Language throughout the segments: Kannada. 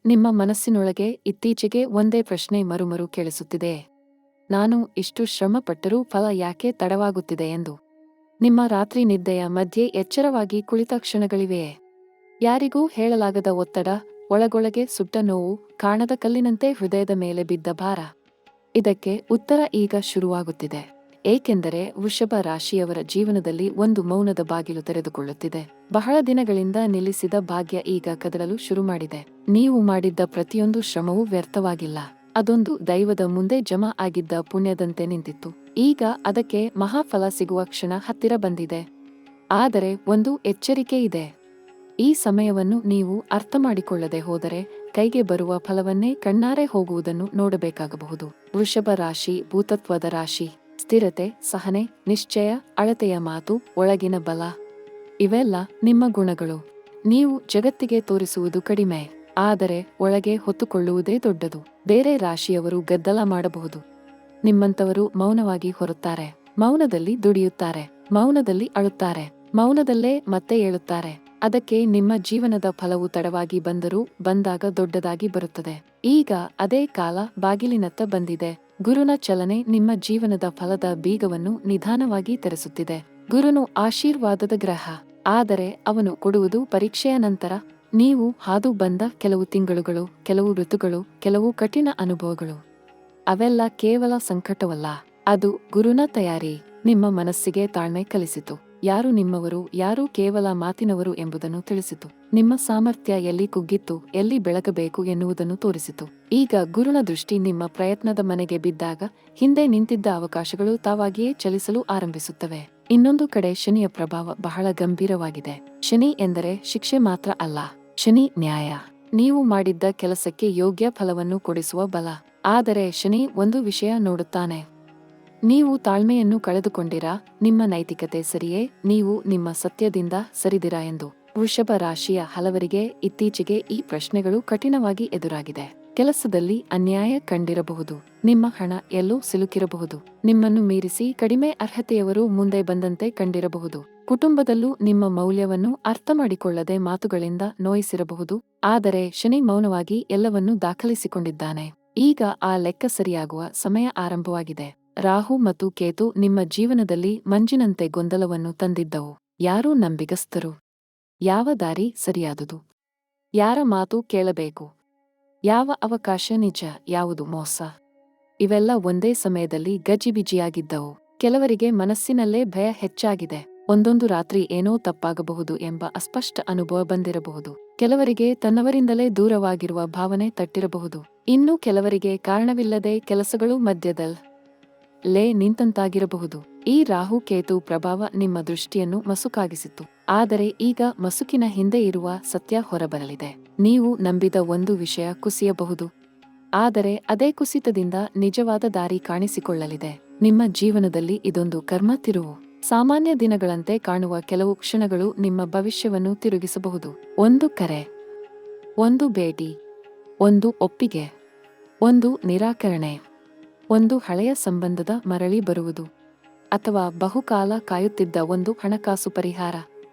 ನಿಮ್ಮ ಮನಸ್ಸಿನೊಳಗೆ ಇತ್ತೀಚೆಗೆ ಒಂದೇ ಪ್ರಶ್ನೆ ಮರುಮರು ಕೇಳಿಸುತ್ತಿದೆ. ನಾನು ಇಷ್ಟು ಶ್ರಮಪಟ್ಟರೂ ಫಲ ಯಾಕೆ ತಡವಾಗುತ್ತಿದೆ ಎಂದು. ನಿಮ್ಮ ರಾತ್ರಿ ನಿದ್ದೆಯ ಮಧ್ಯೆ ಎಚ್ಚರವಾಗಿ ಕುಳಿತ ಕ್ಷಣಗಳಿವೆಯೇ? ಯಾರಿಗೂ ಹೇಳಲಾಗದ ಒತ್ತಡ, ಒಳಗೊಳಗೆ ಸುಟ್ಟ ನೋವು, ಕಾಣದ ಕಲ್ಲಿನಂತೆ ಹೃದಯದ ಮೇಲೆ ಬಿದ್ದ ಭಾರ. ಇದಕ್ಕೆ ಉತ್ತರ ಈಗ ಶುರುವಾಗುತ್ತಿದೆ. ಏಕೆಂದರೆ ವೃಷಭ ರಾಶಿಯವರ ಜೀವನದಲ್ಲಿ ಒಂದು ಮೌನದ ಬಾಗಿಲು ತೆರೆದುಕೊಳ್ಳುತ್ತಿದೆ. ಬಹಳ ದಿನಗಳಿಂದ ನಿಲ್ಲಿಸಿದ ಭಾಗ್ಯ ಈಗ ಕದಲಲು ಶುರು ಮಾಡಿದೆ. ನೀವು ಮಾಡಿದ್ದ ಪ್ರತಿಯೊಂದು ಶ್ರಮವೂ ವ್ಯರ್ಥವಾಗಿಲ್ಲ. ಅದೊಂದು ದೈವದ ಮುಂದೆ ಜಮಾ ಆಗಿದ್ದ ಪುಣ್ಯದಂತೆ ನಿಂತಿತ್ತು. ಈಗ ಅದಕ್ಕೆ ಮಹಾಫಲ ಸಿಗುವ ಕ್ಷಣ ಹತ್ತಿರ ಬಂದಿದೆ. ಆದರೆ ಒಂದು ಎಚ್ಚರಿಕೆ ಇದೆ. ಈ ಸಮಯವನ್ನು ನೀವು ಅರ್ಥ ಮಾಡಿಕೊಳ್ಳದೆ ಹೋದರೆ ಕೈಗೆ ಬರುವ ಫಲವನ್ನೇ ಕಣ್ಣಾರೆ ಹೋಗುವುದನ್ನು ನೋಡಬೇಕಾಗಬಹುದು. ವೃಷಭ ರಾಶಿ ಭೂತತ್ವದ ರಾಶಿ. ಸ್ಥಿರತೆ, ಸಹನೆ, ನಿಶ್ಚಯ, ಅಳತೆಯ ಮಾತು, ಒಳಗಿನ ಬಲ ಇವೆಲ್ಲ ನಿಮ್ಮ ಗುಣಗಳು. ನೀವು ಜಗತ್ತಿಗೆ ತೋರಿಸುವುದು ಕಡಿಮೆ, ಆದರೆ ಒಳಗೆ ಹೊತ್ತುಕೊಳ್ಳುವುದೇ ದೊಡ್ಡದು. ಬೇರೆ ರಾಶಿಯವರು ಗದ್ದಲ ಮಾಡಬಹುದು. ನಿಮ್ಮಂತವರು ಮೌನವಾಗಿ ಹೊರುತ್ತಾರೆ, ಮೌನದಲ್ಲಿ ದುಡಿಯುತ್ತಾರೆ, ಮೌನದಲ್ಲಿ ಅಳುತ್ತಾರೆ, ಮೌನದಲ್ಲೇ ಮತ್ತೆ ಏಳುತ್ತಾರೆ. ಅದಕ್ಕೆ ನಿಮ್ಮ ಜೀವನದ ಫಲವು ತಡವಾಗಿ ಬಂದರೂ ಬಂದಾಗ ದೊಡ್ಡದಾಗಿ ಬರುತ್ತದೆ. ಈಗ ಅದೇ ಕಾಲ ಬಾಗಿಲಿನತ್ತ ಬಂದಿದೆ. ಗುರುನ ಚಲನೆ ನಿಮ್ಮ ಜೀವನದ ಫಲದ ಬೀಗವನ್ನು ನಿಧಾನವಾಗಿ ತೆರೆಸುತ್ತಿದೆ. ಗುರುನು ಆಶೀರ್ವಾದದ ಗ್ರಹ, ಆದರೆ ಅವನು ಕೊಡುವುದು ಪರೀಕ್ಷೆಯ ನಂತರ. ನೀವು ಹಾದು ಬಂದ ಕೆಲವು ತಿಂಗಳುಗಳು, ಕೆಲವು ಋತುಗಳು, ಕೆಲವು ಕಠಿಣ ಅನುಭವಗಳು, ಅವೆಲ್ಲ ಕೇವಲ ಸಂಕಟವಲ್ಲ, ಅದು ಗುರುನ ತಯಾರಿ. ನಿಮ್ಮ ಮನಸ್ಸಿಗೆ ತಾಳ್ಮೆ ಕಲಿಸಿತು. ಯಾರು ನಿಮ್ಮವರು, ಯಾರು ಕೇವಲ ಮಾತಿನವರು ಎಂಬುದನ್ನು ತಿಳಿಸಿತು. ನಿಮ್ಮ ಸಾಮರ್ಥ್ಯ ಎಲ್ಲಿ ಕುಗ್ಗಿತ್ತು, ಎಲ್ಲಿ ಬೆಳಗಬೇಕು ಎನ್ನುವುದನ್ನು ತೋರಿಸಿತು. ಈಗ ಗುರುನ ದೃಷ್ಟಿ ನಿಮ್ಮ ಪ್ರಯತ್ನದ ಮನೆಗೆ ಬಿದ್ದಾಗ ಹಿಂದೆ ನಿಂತಿದ್ದ ಅವಕಾಶಗಳು ತಾವಾಗಿಯೇ ಚಲಿಸಲು ಆರಂಭಿಸುತ್ತವೆ. ಇನ್ನೊಂದು ಕಡೆ ಶನಿಯ ಪ್ರಭಾವ ಬಹಳ ಗಂಭೀರವಾಗಿದೆ. ಶನಿ ಎಂದರೆ ಶಿಕ್ಷೆ ಮಾತ್ರ ಅಲ್ಲ, ಶನಿ ನ್ಯಾಯ. ನೀವು ಮಾಡಿದ್ದ ಕೆಲಸಕ್ಕೆ ಯೋಗ್ಯ ಫಲವನ್ನು ಕೊಡಿಸುವ ಬಲ. ಆದರೆ ಶನಿ ಒಂದು ವಿಷಯ ನೋಡುತ್ತಾನೆ. ನೀವು ತಾಳ್ಮೆಯನ್ನು ಕಳೆದುಕೊಂಡಿರಾ, ನಿಮ್ಮ ನೈತಿಕತೆ ಸರಿಯೇ, ನೀವು ನಿಮ್ಮ ಸತ್ಯದಿಂದ ಸರಿದಿರಾ ಎಂದು. ವೃಷಭ ರಾಶಿಯ ಹಲವರಿಗೆ ಇತ್ತೀಚೆಗೆ ಈ ಪ್ರಶ್ನೆಗಳು ಕಠಿಣವಾಗಿ ಎದುರಾಗಿದೆ. ಕೆಲಸದಲ್ಲಿ ಅನ್ಯಾಯ ಕಂಡಿರಬಹುದು, ನಿಮ್ಮ ಹಣ ಎಲ್ಲೋ ಸಿಲುಕಿರಬಹುದು, ನಿಮ್ಮನ್ನು ಮೀರಿಸಿ ಕಡಿಮೆ ಅರ್ಹತೆಯವರು ಮುಂದೆ ಬಂದಂತೆ ಕಂಡಿರಬಹುದು. ಕುಟುಂಬದಲ್ಲೂ ನಿಮ್ಮ ಮೌಲ್ಯವನ್ನು ಅರ್ಥ ಮಾಡಿಕೊಳ್ಳದೆ ಮಾತುಗಳಿಂದ ನೋಯಿಸಿರಬಹುದು. ಆದರೆ ಶನಿ ಮೌನವಾಗಿ ಎಲ್ಲವನ್ನೂ ದಾಖಲಿಸಿಕೊಂಡಿದ್ದಾನೆ. ಈಗ ಆ ಲೆಕ್ಕ ಸರಿಯಾಗುವ ಸಮಯ ಆರಂಭವಾಗಿದೆ. ರಾಹು ಮತ್ತು ಕೇತು ನಿಮ್ಮ ಜೀವನದಲ್ಲಿ ಮಂಜಿನಂತೆ ಗೊಂದಲವನ್ನು ತಂದಿದ್ದವು. ಯಾರು ನಂಬಿಗಸ್ತರು? ಯಾವ ದಾರಿ ಸರಿಯಾದುದು? ಯಾರ ಮಾತು ಕೇಳಬೇಕು? ಯಾವ ಅವಕಾಶ ನಿಜ, ಯಾವುದು ಮೋಸ? ಇವೆಲ್ಲ ಒಂದೇ ಸಮಯದಲ್ಲಿ ಗಜಿಬಿಜಿಯಾಗಿದ್ದವು. ಕೆಲವರಿಗೆ ಮನಸ್ಸಿನಲ್ಲೇ ಭಯ ಹೆಚ್ಚಾಗಿದೆ. ಒಂದೊಂದು ರಾತ್ರಿ ಏನೋ ತಪ್ಪಾಗಬಹುದು ಎಂಬ ಅಸ್ಪಷ್ಟ ಅನುಭವ ಬಂದಿರಬಹುದು. ಕೆಲವರಿಗೆ ತನ್ನವರಿಂದಲೇ ದೂರವಾಗಿರುವ ಭಾವನೆ ತಟ್ಟಿರಬಹುದು. ಇನ್ನು ಕೆಲವರಿಗೆ ಕಾರಣವಿಲ್ಲದೆ ಕೆಲಸಗಳು ಮಧ್ಯದಲ್ಲೇ ನಿಂತಂತಾಗಿರಬಹುದು. ಈ ರಾಹು ಕೇತು ಪ್ರಭಾವ ನಿಮ್ಮ ದೃಷ್ಟಿಯನ್ನು ಮಸುಕಾಗಿಸಿತ್ತು. ಆದರೆ ಈಗ ಮಸುಕಿನ ಹಿಂದೆ ಇರುವ ಸತ್ಯ ಹೊರಬರಲಿದೆ. ನೀವು ನಂಬಿದ ಒಂದು ವಿಷಯ ಕುಸಿಯಬಹುದು, ಆದರೆ ಅದೇ ಕುಸಿತದಿಂದ ನಿಜವಾದ ದಾರಿ ಕಾಣಿಸಿಕೊಳ್ಳಲಿದೆ. ನಿಮ್ಮ ಜೀವನದಲ್ಲಿ ಇದೊಂದು ಕರ್ಮ ತಿರುವು. ಸಾಮಾನ್ಯ ದಿನಗಳಂತೆ ಕಾಣುವ ಕೆಲವು ಕ್ಷಣಗಳು ನಿಮ್ಮ ಭವಿಷ್ಯವನ್ನು ತಿರುಗಿಸಬಹುದು. ಒಂದು ಕರೆ, ಒಂದು ಭೇಟಿ, ಒಂದು ಒಪ್ಪಿಗೆ, ಒಂದು ನಿರಾಕರಣೆ, ಒಂದು ಹಳೆಯ ಸಂಬಂಧದ ಮರಳಿ ಬರುವುದು, ಅಥವಾ ಬಹುಕಾಲ ಕಾಯುತ್ತಿದ್ದ ಒಂದು ಹಣಕಾಸು ಪರಿಹಾರ.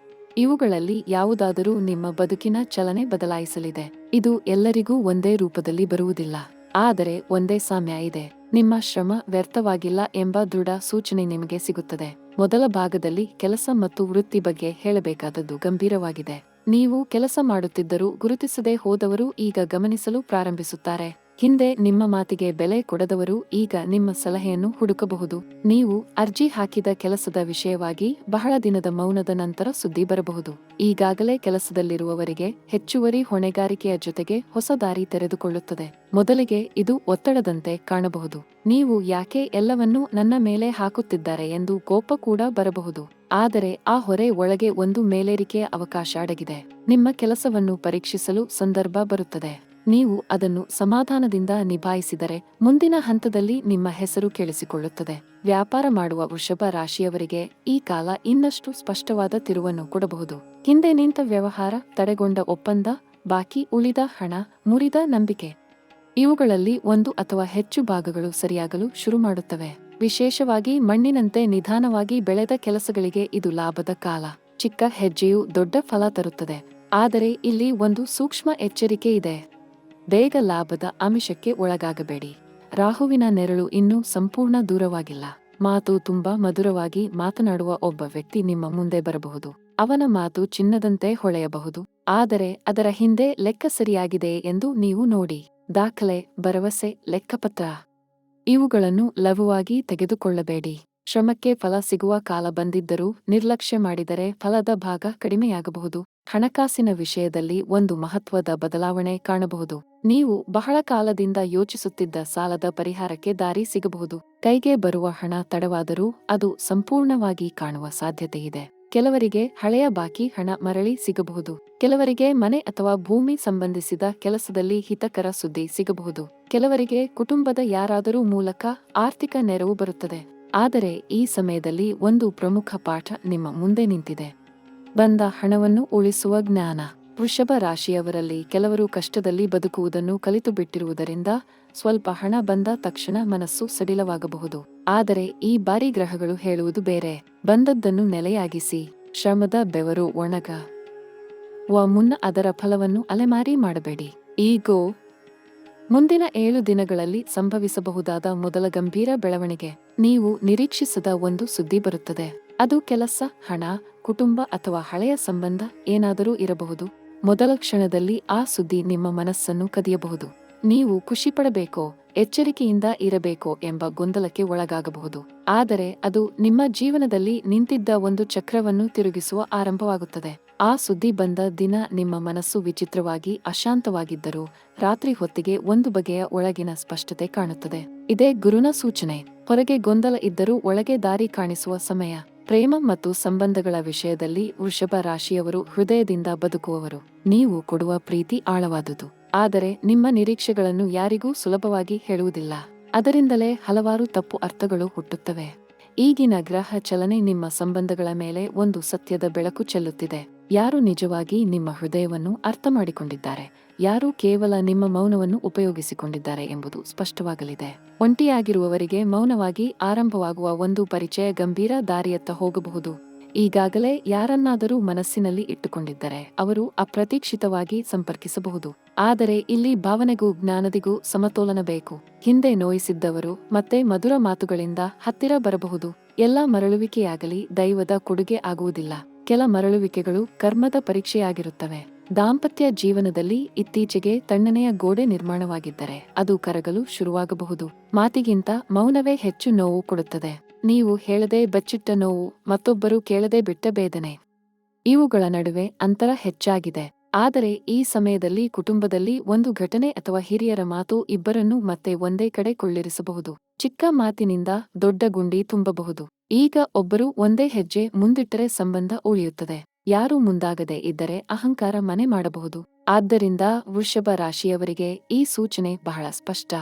ಇವುಗಳಲ್ಲಿ ಯಾವುದಾದರೂ ನಿಮ್ಮ ಬದುಕಿನ ಚಲನೆ ಬದಲಾಯಿಸಲಿದೆ. ಇದು ಎಲ್ಲರಿಗೂ ಒಂದೇ ರೂಪದಲ್ಲಿ ಬರುವುದಿಲ್ಲ, ಆದರೆ ಒಂದೇ ಸಾಮ್ಯ ಇದೆ. ನಿಮ್ಮ ಶ್ರಮ ವ್ಯರ್ಥವಾಗಿಲ್ಲ ಎಂಬ ದೃಢ ಸೂಚನೆ ನಿಮಗೆ ಸಿಗುತ್ತದೆ. ಮೊದಲ ಭಾಗದಲ್ಲಿ ಕೆಲಸ ಮತ್ತು ವೃತ್ತಿ ಬಗ್ಗೆ ಹೇಳಬೇಕಾದದ್ದು ಗಂಭೀರವಾಗಿದೆ. ನೀವು ಕೆಲಸ ಮಾಡುತ್ತಿದ್ದರೂ ಗುರುತಿಸದೆ ಹೋದವರು ಈಗ ಗಮನಿಸಲು ಪ್ರಾರಂಭಿಸುತ್ತಾರೆ. ಹಿಂದೆ ನಿಮ್ಮ ಮಾತಿಗೆ ಬೆಲೆ ಕೊಡದವರು ಈಗ ನಿಮ್ಮ ಸಲಹೆಯನ್ನು ಹುಡುಕಬಹುದು. ನೀವು ಅರ್ಜಿ ಹಾಕಿದ ಕೆಲಸದ ವಿಷಯವಾಗಿ ಬಹಳ ದಿನದ ಮೌನದ ನಂತರ ಸುದ್ದಿ ಬರಬಹುದು. ಈಗಾಗಲೇ ಕೆಲಸದಲ್ಲಿರುವವರಿಗೆ ಹೆಚ್ಚುವರಿ ಹೊಣೆಗಾರಿಕೆಯ ಜೊತೆಗೆ ಹೊಸ ದಾರಿ ತೆರೆದುಕೊಳ್ಳುತ್ತದೆ. ಮೊದಲಿಗೆ ಇದು ಒತ್ತಡದಂತೆ ಕಾಣಬಹುದು. ನೀವು ಯಾಕೆ ಎಲ್ಲವನ್ನೂ ನನ್ನ ಮೇಲೆ ಹಾಕುತ್ತಿದ್ದಾರೆ ಎಂದು ಕೋಪ ಕೂಡ ಬರಬಹುದು. ಆದರೆ ಆ ಹೊರೆ ಒಳಗೆ ಒಂದು ಮೇಲೇರಿಕೆಯ ಅವಕಾಶ ಅಡಗಿದೆ. ನಿಮ್ಮ ಕೆಲಸವನ್ನು ಪರೀಕ್ಷಿಸಲು ಸಂದರ್ಭ ಬರುತ್ತದೆ. ನೀವು ಅದನ್ನು ಸಮಾಧಾನದಿಂದ ನಿಭಾಯಿಸಿದರೆ ಮುಂದಿನ ಹಂತದಲ್ಲಿ ನಿಮ್ಮ ಹೆಸರು ಕೇಳಿಸಿಕೊಳ್ಳುತ್ತದೆ. ವ್ಯಾಪಾರ ಮಾಡುವ ವೃಷಭ ರಾಶಿಯವರಿಗೆ ಈ ಕಾಲ ಇನ್ನಷ್ಟು ಸ್ಪಷ್ಟವಾದ ತಿರುವನ್ನು ಕೊಡಬಹುದು. ಹಿಂದೆ ನಿಂತ ವ್ಯವಹಾರ, ತಡೆಗೊಂಡ ಒಪ್ಪಂದ, ಬಾಕಿ ಉಳಿದ ಹಣ, ಮುರಿದ ನಂಬಿಕೆ, ಇವುಗಳಲ್ಲಿ ಒಂದು ಅಥವಾ ಹೆಚ್ಚು ಭಾಗಗಳು ಸರಿಯಾಗಲು ಶುರು ಮಾಡುತ್ತವೆ. ವಿಶೇಷವಾಗಿ ಮಣ್ಣಿನಂತೆ ನಿಧಾನವಾಗಿ ಬೆಳೆದ ಕೆಲಸಗಳಿಗೆ ಇದು ಲಾಭದ ಕಾಲ. ಚಿಕ್ಕ ಹೆಜ್ಜೆಯು ದೊಡ್ಡ ಫಲ ತರುತ್ತದೆ. ಆದರೆ ಇಲ್ಲಿ ಒಂದು ಸೂಕ್ಷ್ಮ ಎಚ್ಚರಿಕೆ ಇದೆ. ಬೇಗ ಲಾಭದ ಆಮಿಷಕ್ಕೆ ಒಳಗಾಗಬೇಡಿ. ರಾಹುವಿನ ನೆರಳು ಇನ್ನೂ ಸಂಪೂರ್ಣ ದೂರವಾಗಿಲ್ಲ. ಮಾತು ತುಂಬಾ ಮಧುರವಾಗಿ ಮಾತನಾಡುವ ಒಬ್ಬ ವ್ಯಕ್ತಿ ನಿಮ್ಮ ಮುಂದೆ ಬರಬಹುದು. ಅವನ ಮಾತು ಚಿನ್ನದಂತೆ ಹೊಳೆಯಬಹುದು, ಆದರೆ ಅದರ ಹಿಂದೆ ಲೆಕ್ಕ ಸರಿಯಾಗಿದೆಯೇ ಎಂದು ನೀವು ನೋಡಿ. ದಾಖಲೆ, ಭರವಸೆ, ಲೆಕ್ಕಪತ್ರ ಇವುಗಳನ್ನು ಲಘುವಾಗಿ ತೆಗೆದುಕೊಳ್ಳಬೇಡಿ. ಶ್ರಮಕ್ಕೆ ಫಲ ಸಿಗುವ ಕಾಲ ಬಂದಿದ್ದರೂ ನಿರ್ಲಕ್ಷ್ಯ ಮಾಡಿದರೆ ಫಲದ ಭಾಗ ಕಡಿಮೆಯಾಗಬಹುದು. ಹಣಕಾಸಿನ ವಿಷಯದಲ್ಲಿ ಒಂದು ಮಹತ್ವದ ಬದಲಾವಣೆ ಕಾಣಬಹುದು. ನೀವು ಬಹಳ ಕಾಲದಿಂದ ಯೋಚಿಸುತ್ತಿದ್ದ ಸಾಲದ ಪರಿಹಾರಕ್ಕೆ ದಾರಿ ಸಿಗಬಹುದು. ಕೈಗೆ ಬರುವ ಹಣ ತಡವಾದರೂ ಅದು ಸಂಪೂರ್ಣವಾಗಿ ಕಾಣುವ ಸಾಧ್ಯತೆಯಿದೆ. ಕೆಲವರಿಗೆ ಹಳೆಯ ಬಾಕಿ ಹಣ ಮರಳಿ ಸಿಗಬಹುದು. ಕೆಲವರಿಗೆ ಮನೆ ಅಥವಾ ಭೂಮಿ ಸಂಬಂಧಿಸಿದ ಕೆಲಸದಲ್ಲಿ ಹಿತಕರ ಸುದ್ದಿ ಸಿಗಬಹುದು. ಕೆಲವರಿಗೆ ಕುಟುಂಬದ ಯಾರಾದರೂ ಮೂಲಕ ಆರ್ಥಿಕ ನೆರವು ಬರುತ್ತದೆ. ಆದರೆ ಈ ಸಮಯದಲ್ಲಿ ಒಂದು ಪ್ರಮುಖ ಪಾಠ ನಿಮ್ಮ ಮುಂದೆ ನಿಂತಿದೆ. ಬಂದ ಹಣವನ್ನು ಉಳಿಸುವ ಜ್ಞಾನ. ವೃಷಭ ರಾಶಿಯವರಲ್ಲಿ ಕೆಲವರು ಕಷ್ಟದಲ್ಲಿ ಬದುಕುವುದನ್ನು ಕಲಿತು ಬಿಟ್ಟಿರುವುದರಿಂದ ಸ್ವಲ್ಪ ಹಣ ಬಂದ ತಕ್ಷಣ ಮನಸ್ಸು ಸಡಿಲವಾಗಬಹುದು. ಆದರೆ ಈ ಬಾರಿ ಗ್ರಹಗಳು ಹೇಳುವುದು ಬೇರೆ. ಬಂದದ್ದನ್ನು ನೆಲೆಯಾಗಿಸಿ. ಶ್ರಮದ ಬೆವರು ಮುನ್ನ ಅದರ ಫಲವನ್ನು ಅಲೆಮಾರಿ ಮಾಡಬೇಡಿ. ಈಗೋ ಮುಂದಿನ 7 ದಿನಗಳಲ್ಲಿ ಸಂಭವಿಸಬಹುದಾದ ಮೊದಲ ಗಂಭೀರ ಬೆಳವಣಿಗೆ. ನೀವು ನಿರೀಕ್ಷಿಸದ ಒಂದು ಸುದ್ದಿ ಬರುತ್ತದೆ. ಅದು ಕೆಲಸ, ಹಣ, ಕುಟುಂಬ ಅಥವಾ ಹಳೆಯ ಸಂಬಂಧ ಏನಾದರೂ ಇರಬಹುದು. ಮೊದಲ ಕ್ಷಣದಲ್ಲಿ ಆ ಸುದ್ದಿ ನಿಮ್ಮ ಮನಸ್ಸನ್ನು ಕದಿಯಬಹುದು. ನೀವು ಖುಷಿಪಡಬೇಕೋ, ಎಚ್ಚರಿಕೆಯಿಂದ ಇರಬೇಕೋ ಎಂಬ ಗೊಂದಲಕ್ಕೆ ಒಳಗಾಗಬಹುದು. ಆದರೆ ಅದು ನಿಮ್ಮ ಜೀವನದಲ್ಲಿ ನಿಂತಿದ್ದ ಒಂದು ಚಕ್ರವನ್ನು ತಿರುಗಿಸುವ ಆರಂಭವಾಗುತ್ತದೆ. ಆ ಸುದ್ದಿ ಬಂದ ದಿನ ನಿಮ್ಮ ಮನಸ್ಸು ವಿಚಿತ್ರವಾಗಿ ಅಶಾಂತವಾಗಿದ್ದರೂ ರಾತ್ರಿ ಹೊತ್ತಿಗೆ ಒಂದು ಬಗೆಯ ಒಳಗಿನ ಸ್ಪಷ್ಟತೆ ಕಾಣುತ್ತದೆ. ಇದೇ ಗುರುನ ಸೂಚನೆ. ಹೊರಗೆ ಗೊಂದಲ ಇದ್ದರೂ ಒಳಗೆ ದಾರಿ ಕಾಣಿಸುವ ಸಮಯ. ಪ್ರೇಮ ಮತ್ತು ಸಂಬಂಧಗಳ ವಿಷಯದಲ್ಲಿ ವೃಷಭ ರಾಶಿಯವರು ಹೃದಯದಿಂದ ಬದುಕುವವರು. ನೀವು ಕೊಡುವ ಪ್ರೀತಿ ಆಳವಾದುದು, ಆದರೆ ನಿಮ್ಮ ನಿರೀಕ್ಷೆಗಳನ್ನು ಯಾರಿಗೂ ಸುಲಭವಾಗಿ ಹೇಳುವುದಿಲ್ಲ. ಅದರಿಂದಲೇ ಹಲವಾರು ತಪ್ಪು ಅರ್ಥಗಳು ಹುಟ್ಟುತ್ತವೆ. ಈಗಿನ ಗ್ರಹ ಚಲನೆ ನಿಮ್ಮ ಸಂಬಂಧಗಳ ಮೇಲೆ ಒಂದು ಸತ್ಯದ ಬೆಳಕು ಚೆಲ್ಲುತ್ತಿದೆ. ಯಾರು ನಿಜವಾಗಿ ನಿಮ್ಮ ಹೃದಯವನ್ನು ಅರ್ಥ ಮಾಡಿಕೊಂಡಿದ್ದಾರೆ, ಯಾರು ಕೇವಲ ನಿಮ್ಮ ಮೌನವನ್ನು ಉಪಯೋಗಿಸಿಕೊಂಡಿದ್ದಾರೆ ಎಂಬುದು ಸ್ಪಷ್ಟವಾಗಲಿದೆ. ಒಂಟಿಯಾಗಿರುವವರಿಗೆ ಮೌನವಾಗಿ ಆರಂಭವಾಗುವ ಒಂದು ಪರಿಚಯ ಗಂಭೀರ ದಾರಿಯತ್ತ ಹೋಗಬಹುದು. ಈಗಾಗಲೇ ಯಾರನ್ನಾದರೂ ಮನಸ್ಸಿನಲ್ಲಿ ಇಟ್ಟುಕೊಂಡಿದ್ದರೆ ಅವರು ಅಪ್ರತೀಕ್ಷಿತವಾಗಿ ಸಂಪರ್ಕಿಸಬಹುದು. ಆದರೆ ಇಲ್ಲಿ ಭಾವನೆಗೂ ಜ್ಞಾನದಿಗೂ ಸಮತೋಲನ ಬೇಕು. ಹಿಂದೆ ನೋಯಿಸಿದ್ದವರು ಮತ್ತೆ ಮಧುರ ಮಾತುಗಳಿಂದ ಹತ್ತಿರ ಬರಬಹುದು. ಎಲ್ಲ ಮರಳುವಿಕೆಯಾಗಲಿ ದೈವದ ಕೊಡುಗೆ ಆಗುವುದಿಲ್ಲ. ಕೆಲ ಮರಳುವಿಕೆಗಳು ಕರ್ಮದ ಪರೀಕ್ಷೆಯಾಗಿರುತ್ತವೆ. ದಾಂಪತ್ಯ ಜೀವನದಲ್ಲಿ ಇತ್ತೀಚೆಗೆ ತಣ್ಣನೆಯ ಗೋಡೆ ನಿರ್ಮಾಣವಾಗಿದ್ದರೆ ಅದು ಕರಗಲು ಶುರುವಾಗಬಹುದು. ಮಾತಿಗಿಂತ ಮೌನವೇ ಹೆಚ್ಚು ನೋವು ಕೊಡುತ್ತದೆ. ನೀವು ಹೇಳದೆ ಬಚ್ಚಿಟ್ಟ ನೋವು, ಮತ್ತೊಬ್ಬರು ಕೇಳದೆ ಬಿಟ್ಟ ಬೇದನೆ, ಇವುಗಳ ನಡುವೆ ಅಂತರ ಹೆಚ್ಚಾಗಿದೆ. ಆದರೆ ಈ ಸಮಯದಲ್ಲಿ ಕುಟುಂಬದಲ್ಲಿ ಒಂದು ಘಟನೆ ಅಥವಾ ಹಿರಿಯರ ಮಾತು ಇಬ್ಬರನ್ನೂ ಮತ್ತೆ ಒಂದೇ ಕಡೆ ಕೊಳ್ಳಿರಿಸಬಹುದು. ಚಿಕ್ಕ ಮಾತಿನಿಂದ ದೊಡ್ಡ ಗುಂಡಿ ತುಂಬಬಹುದು. ಈಗ ಒಬ್ಬರು ಒಂದೇ ಹೆಜ್ಜೆ ಮುಂದಿಟ್ಟರೆ ಸಂಬಂಧ ಉಳಿಯುತ್ತದೆ. ಯಾರೂ ಮುಂದಾಗದೆ ಇದ್ದರೆ ಅಹಂಕಾರ ಮನೆ ಮಾಡಬಹುದು. ಆದ್ದರಿಂದ ವೃಷಭ ರಾಶಿಯವರಿಗೆ ಈ ಸೂಚನೆ ಬಹಳ ಸ್ಪಷ್ಟ.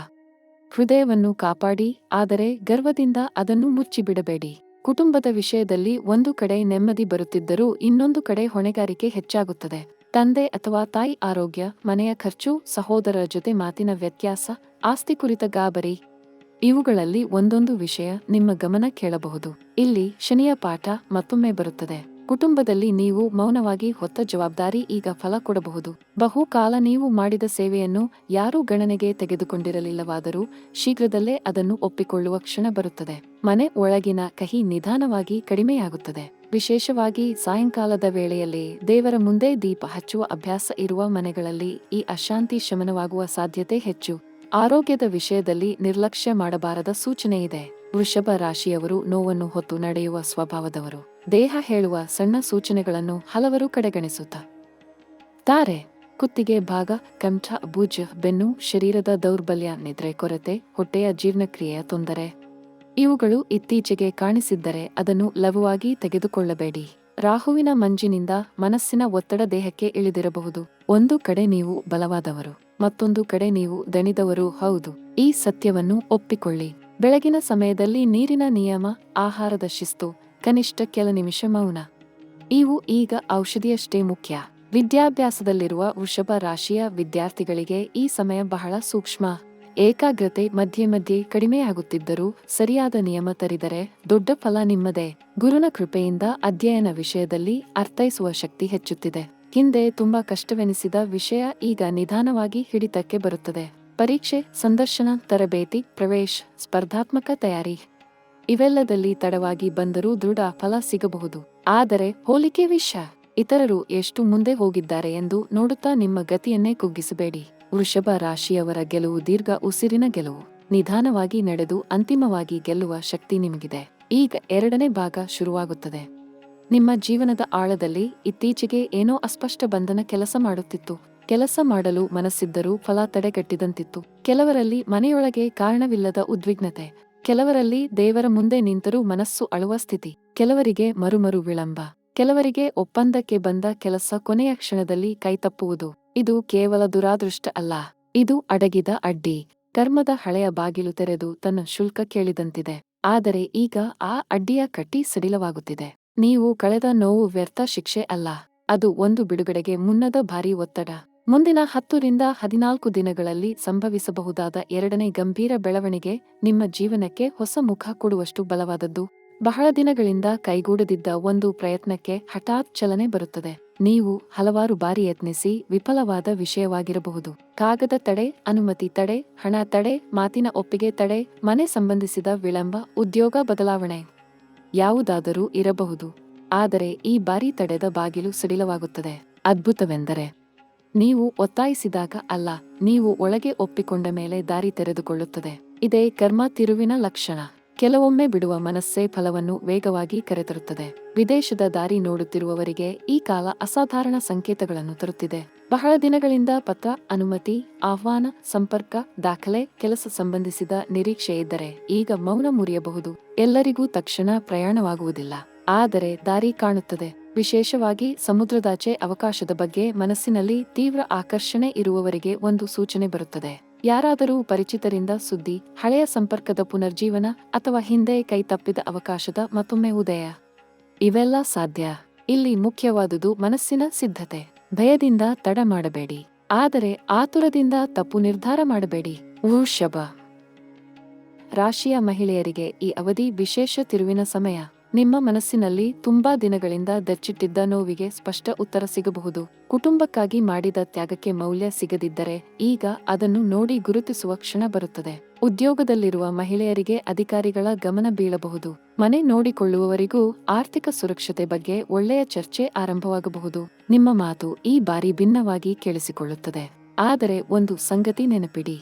ಹೃದಯವನ್ನು ಕಾಪಾಡಿ, ಆದರೆ ಗರ್ವದಿಂದ ಅದನ್ನು ಮುಚ್ಚಿಬಿಡಬೇಡಿ. ಕುಟುಂಬದ ವಿಷಯದಲ್ಲಿ ಒಂದು ಕಡೆ ನೆಮ್ಮದಿ ಬರುತ್ತಿದ್ದರೂ ಇನ್ನೊಂದು ಕಡೆ ಹೊಣೆಗಾರಿಕೆ ಹೆಚ್ಚಾಗುತ್ತದೆ. ತಂದೆ ಅಥವಾ ತಾಯಿ ಆರೋಗ್ಯ, ಮನೆಯ ಖರ್ಚು, ಸಹೋದರರ ಜೊತೆ ಮಾತಿನ ವ್ಯತ್ಯಾಸ, ಆಸ್ತಿ ಕುರಿತ ಗಾಬರಿ, ಇವುಗಳಲ್ಲಿ ಒಂದೊಂದು ವಿಷಯ ನಿಮ್ಮ ಗಮನ ಕೇಳಬಹುದು. ಇಲ್ಲಿ ಶನಿಯ ಪಾಠ ಮತ್ತೊಮ್ಮೆ ಬರುತ್ತದೆ. ಕುಟುಂಬದಲ್ಲಿ ನೀವು ಮೌನವಾಗಿ ಹೊತ್ತ ಜವಾಬ್ದಾರಿ ಈಗ ಫಲ ಕೊಡಬಹುದು. ಬಹುಕಾಲ ನೀವು ಮಾಡಿದ ಸೇವೆಯನ್ನು ಯಾರೂ ಗಣನೆಗೆ ತೆಗೆದುಕೊಂಡಿರಲಿಲ್ಲವಾದರೂ ಶೀಘ್ರದಲ್ಲೇ ಅದನ್ನು ಒಪ್ಪಿಕೊಳ್ಳುವ ಕ್ಷಣ ಬರುತ್ತದೆ. ಮನೆ ಒಳಗಿನ ಕಹಿ ನಿಧಾನವಾಗಿ ಕಡಿಮೆಯಾಗುತ್ತದೆ. ವಿಶೇಷವಾಗಿ ಸಾಯಂಕಾಲದ ವೇಳೆಯಲ್ಲಿ ದೇವರ ಮುಂದೆ ದೀಪ ಹಚ್ಚುವ ಅಭ್ಯಾಸ ಇರುವ ಮನೆಗಳಲ್ಲಿ ಈ ಅಶಾಂತಿ ಶಮನವಾಗುವ ಸಾಧ್ಯತೆ ಹೆಚ್ಚು. ಆರೋಗ್ಯದ ವಿಷಯದಲ್ಲಿ ನಿರ್ಲಕ್ಷ್ಯ ಮಾಡಬಾರದ ಸೂಚನೆಯಿದೆ. ವೃಷಭ ರಾಶಿಯವರು ನೋವನ್ನು ಹೊತ್ತು ನಡೆಯುವ ಸ್ವಭಾವದವರು. ದೇಹ ಹೇಳುವ ಸಣ್ಣ ಸೂಚನೆಗಳನ್ನು ಹಲವರು ಕಡೆಗಣಿಸುತ್ತಾರೆ. ಕುತ್ತಿಗೆ ಭಾಗ, ಕಂಠ, ಭುಜ, ಬೆನ್ನು, ಶರೀರದ ದೌರ್ಬಲ್ಯ, ನಿದ್ರೆ ಕೊರತೆ, ಹೊಟ್ಟೆಯ ಜೀರ್ಣಕ್ರಿಯೆಯ ತೊಂದರೆ, ಇವುಗಳು ಇತ್ತೀಚೆಗೆ ಕಾಣಿಸಿದ್ದರೆ ಅದನ್ನು ಲಘುವಾಗಿ ತೆಗೆದುಕೊಳ್ಳಬೇಡಿ. ರಾಹುವಿನ ಮಂಜಿನಿಂದ ಮನಸ್ಸಿನ ಒತ್ತಡ ದೇಹಕ್ಕೆ ಇಳಿದಿರಬಹುದು. ಒಂದು ಕಡೆ ನೀವು ಬಲವಾದವರು, ಮತ್ತೊಂದು ಕಡೆ ನೀವು ದಣಿದವರು. ಹೌದು, ಈ ಸತ್ಯವನ್ನು ಒಪ್ಪಿಕೊಳ್ಳಿ. ಬೆಳಗಿನ ಸಮಯದಲ್ಲಿ ನೀರಿನ ನಿಯಮ, ಆಹಾರದ ಶಿಸ್ತು, ಕನಿಷ್ಠ ಕೆಲ ನಿಮಿಷ ಮೌನ, ಇವು ಈಗ ಔಷಧಿಯಷ್ಟೇ ಮುಖ್ಯ. ವಿದ್ಯಾಭ್ಯಾಸದಲ್ಲಿರುವ ವೃಷಭ ರಾಶಿಯ ವಿದ್ಯಾರ್ಥಿಗಳಿಗೆ ಈ ಸಮಯ ಬಹಳ ಸೂಕ್ಷ್ಮ. ಏಕಾಗ್ರತೆ ಮಧ್ಯೆ ಮಧ್ಯೆ ಕಡಿಮೆಯಾಗುತ್ತಿದ್ದರೂ ಸರಿಯಾದ ನಿಯಮ ತರಿದರೆ ದೊಡ್ಡ ಫಲ ನಿಮ್ಮದೇ. ಗುರುನ ಕೃಪೆಯಿಂದ ಅಧ್ಯಯನ ವಿಷಯದಲ್ಲಿ ಅರ್ಥೈಸುವ ಶಕ್ತಿ ಹೆಚ್ಚುತ್ತಿದೆ. ಹಿಂದೆ ತುಂಬಾ ಕಷ್ಟವೆನಿಸಿದ ವಿಷಯ ಈಗ ನಿಧಾನವಾಗಿ ಹಿಡಿತಕ್ಕೆ ಬರುತ್ತದೆ. ಪರೀಕ್ಷೆ, ಸಂದರ್ಶನ, ತರಬೇತಿ, ಪ್ರವೇಶ, ಸ್ಪರ್ಧಾತ್ಮಕ ತಯಾರಿ ಇವೆಲ್ಲದಲ್ಲಿ ತಡವಾಗಿ ಬಂದರೂ ದೃಢ ಫಲ ಸಿಗಬಹುದು. ಆದರೆ ಹೋಲಿಕೆ ವಿಷಯ ಇತರರು ಎಷ್ಟು ಮುಂದೆ ಹೋಗಿದ್ದಾರೆ ಎಂದು ನೋಡುತ್ತಾ ನಿಮ್ಮ ಗತಿಯನ್ನೇ ಕುಗ್ಗಿಸಬೇಡಿ. ವೃಷಭ ರಾಶಿಯವರ ಗೆಲುವು ದೀರ್ಘ ಉಸಿರಿನ ಗೆಲುವು. ನಿಧಾನವಾಗಿ ನಡೆದು ಅಂತಿಮವಾಗಿ ಗೆಲ್ಲುವ ಶಕ್ತಿ ನಿಮಗಿದೆ. ಈಗ ಎರಡನೇ ಭಾಗ ಶುರುವಾಗುತ್ತದೆ. ನಿಮ್ಮ ಜೀವನದ ಆಳದಲ್ಲಿ ಇತ್ತೀಚೆಗೆ ಏನೋ ಅಸ್ಪಷ್ಟ ಬಂಧನ ಕೆಲಸ ಮಾಡುತ್ತಿತ್ತು. ಕೆಲಸ ಮಾಡಲು ಮನಸ್ಸಿದ್ದರೂ ಫಲ ತಡೆಗಟ್ಟಿದಂತಿತ್ತು. ಕೆಲವರಲ್ಲಿ ಮನೆಯೊಳಗೆ ಕಾರಣವಿಲ್ಲದ ಉದ್ವಿಗ್ನತೆ, ಕೆಲವರಲ್ಲಿ ದೇವರ ಮುಂದೆ ನಿಂತರೂ ಮನಸ್ಸು ಅಳುವ ಸ್ಥಿತಿ, ಕೆಲವರಿಗೆ ಮರುಮರು ವಿಳಂಬ, ಕೆಲವರಿಗೆ ಒಪ್ಪಂದಕ್ಕೆ ಬಂದ ಕೆಲಸ ಕೊನೆಯ ಕ್ಷಣದಲ್ಲಿ ಕೈತಪ್ಪುವುದು. ಇದು ಕೇವಲ ದುರಾದೃಷ್ಟ ಅಲ್ಲ, ಇದು ಅಡಗಿದ ಅಡ್ಡಿ. ಕರ್ಮದ ಹಳೆಯ ಬಾಗಿಲು ತೆರೆದು ತನ್ನ ಶುಲ್ಕ ಕೇಳಿದಂತಿದೆ. ಆದರೆ ಈಗ ಆ ಅಡ್ಡಿಯ ಕಟ್ಟಿ ಸಡಿಲವಾಗುತ್ತಿದೆ. ನೀವು ಕಳೆದ ನೋವು ವ್ಯರ್ಥ ಶಿಕ್ಷೆ ಅಲ್ಲ, ಅದು ಒಂದು ಬಿಡುಗಡೆಗೆ ಮುನ್ನದ ಭಾರೀ ಒತ್ತಡ. ಮುಂದಿನ 10 ರಿಂದ 14 ದಿನಗಳಲ್ಲಿ ಸಂಭವಿಸಬಹುದಾದ ಎರಡನೇ ಗಂಭೀರ ಬೆಳವಣಿಗೆ ನಿಮ್ಮ ಜೀವನಕ್ಕೆ ಹೊಸ ಮುಖ ಕೊಡುವಷ್ಟು ಬಲವಾದದ್ದು. ಬಹಳ ದಿನಗಳಿಂದ ಕೈಗೂಡದಿದ್ದ ಒಂದು ಪ್ರಯತ್ನಕ್ಕೆ ಹಠಾತ್ ಚಲನೆ ಬರುತ್ತದೆ. ನೀವು ಹಲವಾರು ಬಾರಿ ಯತ್ನಿಸಿ ವಿಫಲವಾದ ವಿಷಯವಾಗಿರಬಹುದು. ಕಾಗದ ತಡೆ, ಅನುಮತಿ ತಡೆ, ಹಣ ತಡೆ, ಮಾತಿನ ಒಪ್ಪಿಗೆ ತಡೆ, ಮನೆ ಸಂಬಂಧಿಸಿದ ವಿಳಂಬ, ಉದ್ಯೋಗ ಬದಲಾವಣೆ ಯಾವುದಾದರೂ ಇರಬಹುದು. ಆದರೆ ಈ ಬಾರಿ ತಡೆದ ಬಾಗಿಲು ಸಡಿಲವಾಗುತ್ತದೆ. ಅದ್ಭುತವೆಂದರೆ ನೀವು ಒತ್ತಾಯಿಸಿದಾಗ ಅಲ್ಲ, ನೀವು ಒಳಗೆ ಒಪ್ಪಿಕೊಂಡ ಮೇಲೆ ದಾರಿ ತೆರೆದುಕೊಳ್ಳುತ್ತದೆ. ಇದೇ ಕರ್ಮ ತಿರುವಿನ ಲಕ್ಷಣ. ಕೆಲವೊಮ್ಮೆ ಬಿಡುವ ಮನಸ್ಸೇ ಫಲವನ್ನು ವೇಗವಾಗಿ ಕರೆತರುತ್ತದೆ. ವಿದೇಶದ ದಾರಿ ನೋಡುತ್ತಿರುವವರಿಗೆ ಈ ಕಾಲ ಅಸಾಧಾರಣ ಸಂಕೇತಗಳನ್ನು ತರುತ್ತಿದೆ. ಬಹಳ ದಿನಗಳಿಂದ ಪತ್ರ, ಅನುಮತಿ, ಆಹ್ವಾನ, ಸಂಪರ್ಕ, ದಾಖಲೆ, ಕೆಲಸ ಸಂಬಂಧಿಸಿದ ನಿರೀಕ್ಷೆ ಇದ್ದರೆ ಈಗ ಮೌನ ಮುರಿಯಬಹುದು. ಎಲ್ಲರಿಗೂ ತಕ್ಷಣ ಪ್ರಯಾಣವಾಗುವುದಿಲ್ಲ, ಆದರೆ ದಾರಿ ಕಾಣುತ್ತದೆ. ವಿಶೇಷವಾಗಿ ಸಮುದ್ರದಾಚೆ ಅವಕಾಶದ ಬಗ್ಗೆ ಮನಸ್ಸಿನಲ್ಲಿ ತೀವ್ರ ಆಕರ್ಷಣೆ ಇರುವವರಿಗೆ ಒಂದು ಸೂಚನೆ ಬರುತ್ತದೆ. ಯಾರಾದರೂ ಪರಿಚಿತರಿಂದ ಸುದ್ದಿ, ಹಳೆಯ ಸಂಪರ್ಕದ ಪುನರ್ಜೀವನ ಅಥವಾ ಹಿಂದೆ ಕೈತಪ್ಪಿದ ಅವಕಾಶದ ಮತ್ತೊಮ್ಮೆ ಉದಯ. ಇವೆಲ್ಲ ಸಾಧ್ಯ. ಇಲ್ಲಿ ಮುಖ್ಯವಾದುದು ಮನಸ್ಸಿನ ಸಿದ್ಧತೆ. ಭಯದಿಂದ ತಡ ಮಾಡಬೇಡಿ, ಆದರೆ ಆತುರದಿಂದ ತಪ್ಪು ನಿರ್ಧಾರ ಮಾಡಬೇಡಿ. ವೃಷಭ ರಾಶಿಯ ಮಹಿಳೆಯರಿಗೆ ಈ ಅವಧಿ ವಿಶೇಷ ತಿರುವಿನ ಸಮಯ. ನಿಮ್ಮ ಮನಸ್ಸಿನಲ್ಲಿ ತುಂಬಾ ದಿನಗಳಿಂದ ದಚ್ಚಿಟ್ಟಿದ್ದ ನೋವಿಗೆ ಸ್ಪಷ್ಟ ಉತ್ತರ ಸಿಗಬಹುದು. ಕುಟುಂಬಕ್ಕಾಗಿ ಮಾಡಿದ ತ್ಯಾಗಕ್ಕೆ ಮೌಲ್ಯ ಸಿಗದಿದ್ದರೆ ಈಗ ಅದನ್ನು ನೋಡಿ ಗುರುತಿಸುವ ಕ್ಷಣ ಬರುತ್ತದೆ. ಉದ್ಯೋಗದಲ್ಲಿರುವ ಮಹಿಳೆಯರಿಗೆ ಅಧಿಕಾರಿಗಳ ಗಮನ ಬೀಳಬಹುದು. ಮನೆ ನೋಡಿಕೊಳ್ಳುವವರಿಗೂ ಆರ್ಥಿಕ ಸುರಕ್ಷತೆ ಬಗ್ಗೆ ಒಳ್ಳೆಯ ಚರ್ಚೆ ಆರಂಭವಾಗಬಹುದು. ನಿಮ್ಮ ಮಾತು ಈ ಬಾರಿ ಭಿನ್ನವಾಗಿ ಕೇಳಿಸಿಕೊಳ್ಳುತ್ತದೆ. ಆದರೆ ಒಂದು ಸಂಗತಿ ನೆನಪಿಡಿ,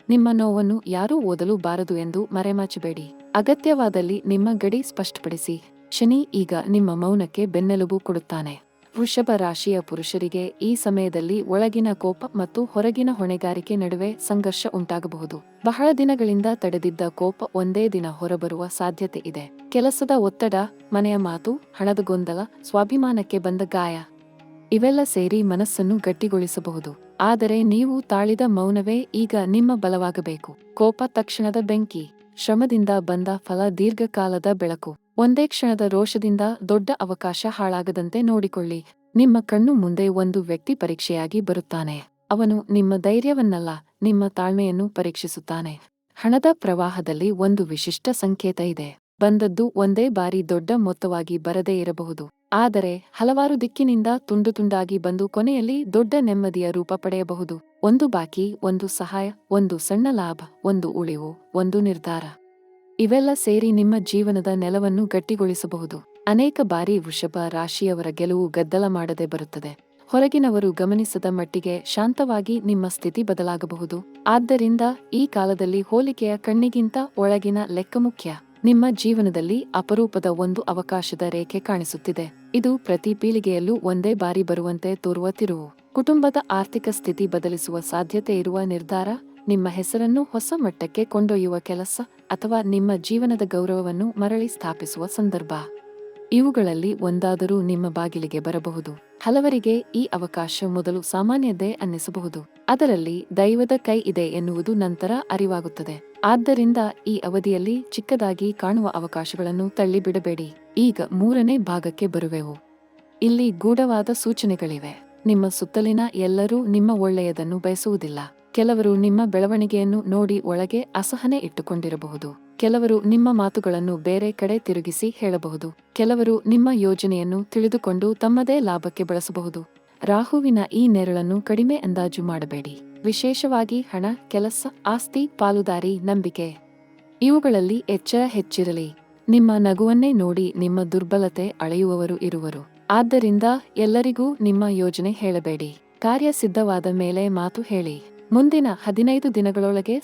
ನಿಮ್ಮ ನೋವನ್ನು ಯಾರೂ ಓದಲು ಬಾರದು ಎಂದು ಮರೆಮಾಚಬೇಡಿ. ಅಗತ್ಯವಾದಲ್ಲಿ ನಿಮ್ಮ ಗಡಿ ಸ್ಪಷ್ಟಪಡಿಸಿ. ಶನಿ ಈಗ ನಿಮ್ಮ ಮೌನಕ್ಕೆ ಬೆನ್ನೆಲುಬು ಕೊಡುತ್ತಾನೆ. ವೃಷಭ ರಾಶಿಯ ಪುರುಷರಿಗೆ ಈ ಸಮಯದಲ್ಲಿ ಒಳಗಿನ ಕೋಪ ಮತ್ತು ಹೊರಗಿನ ಹೊಣೆಗಾರಿಕೆ ನಡುವೆ ಸಂಘರ್ಷ ಉಂಟಾಗಬಹುದು. ಬಹಳ ದಿನಗಳಿಂದ ತಡೆದಿದ್ದ ಕೋಪ ಒಂದೇ ದಿನ ಹೊರಬರುವ ಸಾಧ್ಯತೆ ಇದೆ. ಕೆಲಸದ ಒತ್ತಡ, ಮನೆಯ ಮಾತು, ಹಣದ ಗೊಂದಲ, ಸ್ವಾಭಿಮಾನಕ್ಕೆ ಬಂದ ಗಾಯ ಇವೆಲ್ಲ ಸೇರಿ ಮನಸ್ಸನ್ನು ಗಟ್ಟಿಗೊಳಿಸಬಹುದು. ಆದರೆ ನೀವು ತಾಳಿದ ಮೌನವೇ ಈಗ ನಿಮ್ಮ ಬಲವಾಗಬೇಕು. ಕೋಪ ತಕ್ಷಣದ ಬೆಂಕಿ, ಶ್ರಮದಿಂದ ಬಂದ ಫಲ ದೀರ್ಘಕಾಲದ ಬೆಳಕು. ಒಂದೇ ಕ್ಷಣದ ರೋಷದಿಂದ ದೊಡ್ಡ ಅವಕಾಶ ಹಾಳಾಗದಂತೆ ನೋಡಿಕೊಳ್ಳಿ. ನಿಮ್ಮ ಕಣ್ಣು ಮುಂದೆ ಒಂದು ವ್ಯಕ್ತಿ ಪರೀಕ್ಷೆಯಾಗಿ ಬರುತ್ತಾನೆ. ಅವನು ನಿಮ್ಮ ಧೈರ್ಯವನ್ನಲ್ಲ, ನಿಮ್ಮ ತಾಳ್ಮೆಯನ್ನು ಪರೀಕ್ಷಿಸುತ್ತಾನೆ. ಹಣದ ಪ್ರವಾಹದಲ್ಲಿ ಒಂದು ವಿಶಿಷ್ಟ ಸಂಕೇತ ಇದೆ. ಬಂದದ್ದು ಒಂದೇ ಬಾರಿ ದೊಡ್ಡ ಮೊತ್ತವಾಗಿ ಬರದೇ ಇರಬಹುದು, ಆದರೆ ಹಲವಾರು ದಿಕ್ಕಿನಿಂದ ತುಂಡು ತುಂಡಾಗಿ ಬಂದು ಕೊನೆಯಲ್ಲಿ ದೊಡ್ಡ ನೆಮ್ಮದಿಯ ರೂಪ ಪಡೆಯಬಹುದು. ಒಂದು ಬಾಕಿ, ಒಂದು ಸಹಾಯ, ಒಂದು ಸಣ್ಣ ಲಾಭ, ಒಂದು ಉಳಿವು, ಒಂದು ನಿರ್ಧಾರ. ಇವೆಲ್ಲ ಸೇರಿ ನಿಮ್ಮ ಜೀವನದ ನೆಲವನ್ನು ಗಟ್ಟಿಗೊಳಿಸಬಹುದು. ಅನೇಕ ಬಾರಿ ವೃಷಭ ರಾಶಿಯವರ ಗೆಲುವು ಗದ್ದಲ ಮಾಡದೆ ಬರುತ್ತದೆ. ಹೊರಗಿನವರು ಗಮನಿಸದ ಮಟ್ಟಿಗೆ ಶಾಂತವಾಗಿ ನಿಮ್ಮ ಸ್ಥಿತಿ ಬದಲಾಗಬಹುದು. ಆದ್ದರಿಂದ ಈ ಕಾಲದಲ್ಲಿ ಹೋಲಿಕೆಯ ಕಣ್ಣಿಗಿಂತ ಒಳಗಿನ ಲೆಕ್ಕ ಮುಖ್ಯ. ನಿಮ್ಮ ಜೀವನದಲ್ಲಿ ಅಪರೂಪದ ಒಂದು ಅವಕಾಶದ ರೇಖೆ ಕಾಣಿಸುತ್ತಿದೆ. ಇದು ಪ್ರತಿ ಪೀಳಿಗೆಯಲ್ಲೂ ಒಂದೇ ಬಾರಿ ಬರುವಂತೆ ತೋರುವ ತಿರುವು. ಕುಟುಂಬದ ಆರ್ಥಿಕ ಸ್ಥಿತಿ ಬದಲಿಸುವ ಸಾಧ್ಯತೆ ಇರುವ ನಿರ್ಧಾರ, ನಿಮ್ಮ ಹೆಸರನ್ನು ಹೊಸ ಮಟ್ಟಕ್ಕೆ ಕೊಂಡೊಯ್ಯುವ ಕೆಲಸ, ಅಥವಾ ನಿಮ್ಮ ಜೀವನದ ಗೌರವವನ್ನು ಮರಳಿ ಸ್ಥಾಪಿಸುವ ಸಂದರ್ಭ. ಇವುಗಳಲ್ಲಿ ಒಂದಾದರೂ ನಿಮ್ಮ ಬಾಗಿಲಿಗೆ ಬರಬಹುದು. ಹಲವರಿಗೆ ಈ ಅವಕಾಶ ಮೊದಲು ಸಾಮಾನ್ಯದ್ದೇ ಅನ್ನಿಸಬಹುದು. ಅದರಲ್ಲಿ ದೈವದ ಕೈ ಇದೆ ಎನ್ನುವುದು ನಂತರ ಅರಿವಾಗುತ್ತದೆ. ಆದ್ದರಿಂದ ಈ ಅವಧಿಯಲ್ಲಿ ಚಿಕ್ಕದಾಗಿ ಕಾಣುವ ಅವಕಾಶಗಳನ್ನು ತಳ್ಳಿಬಿಡಬೇಡಿ. ಈಗ 3ನೇ ಭಾಗಕ್ಕೆ ಬರುವೆವು. ಇಲ್ಲಿ ಗೂಢವಾದ ಸೂಚನೆಗಳಿವೆ. ನಿಮ್ಮ ಸುತ್ತಲಿನ ಎಲ್ಲರೂ ನಿಮ್ಮ ಒಳ್ಳೆಯದನ್ನು ಬಯಸುವುದಿಲ್ಲ. ಕೆಲವರು ನಿಮ್ಮ ಬೆಳವಣಿಗೆಯನ್ನು ನೋಡಿ ಒಳಗೆ ಅಸಹನೆ ಇಟ್ಟುಕೊಂಡಿರಬಹುದು. ಕೆಲವರು ನಿಮ್ಮ ಮಾತುಗಳನ್ನು ಬೇರೆ ಕಡೆ ತಿರುಗಿಸಿ ಹೇಳಬಹುದು. ಕೆಲವರು ನಿಮ್ಮ ಯೋಜನೆಯನ್ನು ತಿಳಿದುಕೊಂಡು ತಮ್ಮದೇ ಲಾಭಕ್ಕೆ ಬಳಸಬಹುದು. ರಾಹುವಿನ ಈ ನೆರಳನ್ನು ಕಡಿಮೆ ಅಂದಾಜು ಮಾಡಬೇಡಿ. ವಿಶೇಷವಾಗಿ ಹಣ, ಕೆಲಸ, ಆಸ್ತಿ, ಪಾಲುದಾರಿ, ನಂಬಿಕೆ ಇವುಗಳಲ್ಲಿ ಎಚ್ಚರ ಹೆಚ್ಚಿರಲಿ. ನಿಮ್ಮ ನಗುವನ್ನೇ ನೋಡಿ ನಿಮ್ಮ ದುರ್ಬಲತೆ ಅಳೆಯುವವರು ಇರುವರು. ಆದ್ದರಿಂದ ಎಲ್ಲರಿಗೂ ನಿಮ್ಮ ಯೋಜನೆ ಹೇಳಬೇಡಿ. ಕಾರ್ಯ ಸಿದ್ಧವಾದ ಮೇಲೆ ಮಾತು ಹೇಳಿ. ಮುಂದಿನ 15 ದಿನಗಳೊಳಗೆ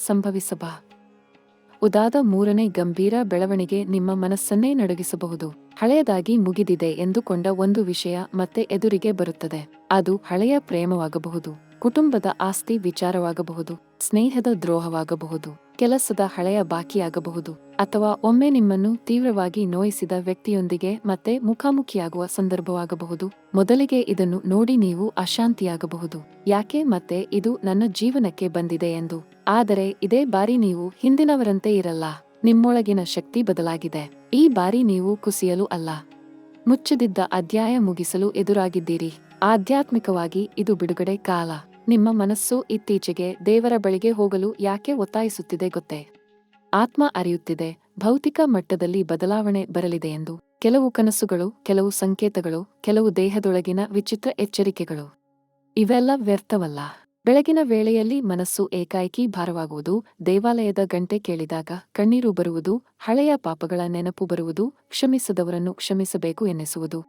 ಉದಾದ ಮೂರನೇ ಗಂಭೀರ ಬೆಳವಣಿಗೆ ನಿಮ್ಮ ಮನಸ್ಸನ್ನೇ ನಡುಗಿಸಬಹುದು. ಹಳೆಯದಾಗಿ ಮುಗಿದಿದೆ ಎಂದುಕೊಂಡ ಒಂದು ವಿಷಯ ಮತ್ತೆ ಎದುರಿಗೆ ಬರುತ್ತದೆ. ಅದು ಹಳೆಯ ಪ್ರೇಮವಾಗಬಹುದು, ಕುಟುಂಬದ ಆಸ್ತಿ ವಿಚಾರವಾಗಬಹುದು, ಸ್ನೇಹದ ದ್ರೋಹವಾಗಬಹುದು, ಕೆಲಸದ ಹಳೆಯ ಬಾಕಿಯಾಗಬಹುದು, ಅಥವಾ ಒಮ್ಮೆ ನಿಮ್ಮನ್ನು ತೀವ್ರವಾಗಿ ನೋಯಿಸಿದ ವ್ಯಕ್ತಿಯೊಂದಿಗೆ ಮತ್ತೆ ಮುಖಾಮುಖಿಯಾಗುವ ಸಂದರ್ಭವಾಗಬಹುದು. ಮೊದಲಿಗೆ ಇದನ್ನು ನೋಡಿ ನೀವು ಅಶಾಂತಿಯಾಗಬಹುದು. ಯಾಕೆ ಮತ್ತೆ ಇದು ನನ್ನ ಜೀವನಕ್ಕೆ ಬಂದಿದೆ ಎಂದು. ಆದರೆ ಇದೇ ಬಾರಿ ನೀವು ಹಿಂದಿನವರಂತೆ ಇರಲ್ಲ. ನಿಮ್ಮೊಳಗಿನ ಶಕ್ತಿ ಬದಲಾಗಿದೆ. ಈ ಬಾರಿ ನೀವು ಕುಸಿಯಲು ಅಲ್ಲ, ಮುಚ್ಚದಿದ್ದ ಅಧ್ಯಾಯ ಮುಗಿಸಲು ಎದುರಾಗಿದ್ದೀರಿ. ಆಧ್ಯಾತ್ಮಿಕವಾಗಿ ಇದು ಬಿಡುಗಡೆ ಕಾಲ. ನಿಮ್ಮ ಮನಸ್ಸು ಇತ್ತೀಚೆಗೆ ದೇವರ ಬಳಿಗೆ ಹೋಗಲು ಯಾಕೆ ಒತ್ತಾಯಿಸುತ್ತಿದೆ ಗೊತ್ತೇ? ಆತ್ಮ ಅರಿಯುತ್ತಿದೆ, ಭೌತಿಕ ಮಟ್ಟದಲ್ಲಿ ಬದಲಾವಣೆ ಬರಲಿದೆ ಎಂದು. ಕೆಲವು ಕನಸುಗಳು, ಕೆಲವು ಸಂಕೇತಗಳು, ಕೆಲವು ದೇಹದೊಳಗಿನ ವಿಚಿತ್ರ ಎಚ್ಚರಿಕೆಗಳು. ಇವೆಲ್ಲ ವ್ಯರ್ಥವಲ್ಲ. ಬೆಳಗಿನ ವೇಳೆಯಲ್ಲಿ ಮನಸ್ಸು ಏಕಾಏಕಿ ಭಾರವಾಗುವುದು, ದೇವಾಲಯದ ಗಂಟೆ ಕೇಳಿದಾಗ ಕಣ್ಣೀರು ಬರುವುದು, ಹಳೆಯ ಪಾಪಗಳ ನೆನಪು ಬರುವುದು, ಕ್ಷಮಿಸದವರನ್ನು ಕ್ಷಮಿಸಬೇಕು ಎನ್ನಿಸುವುದು.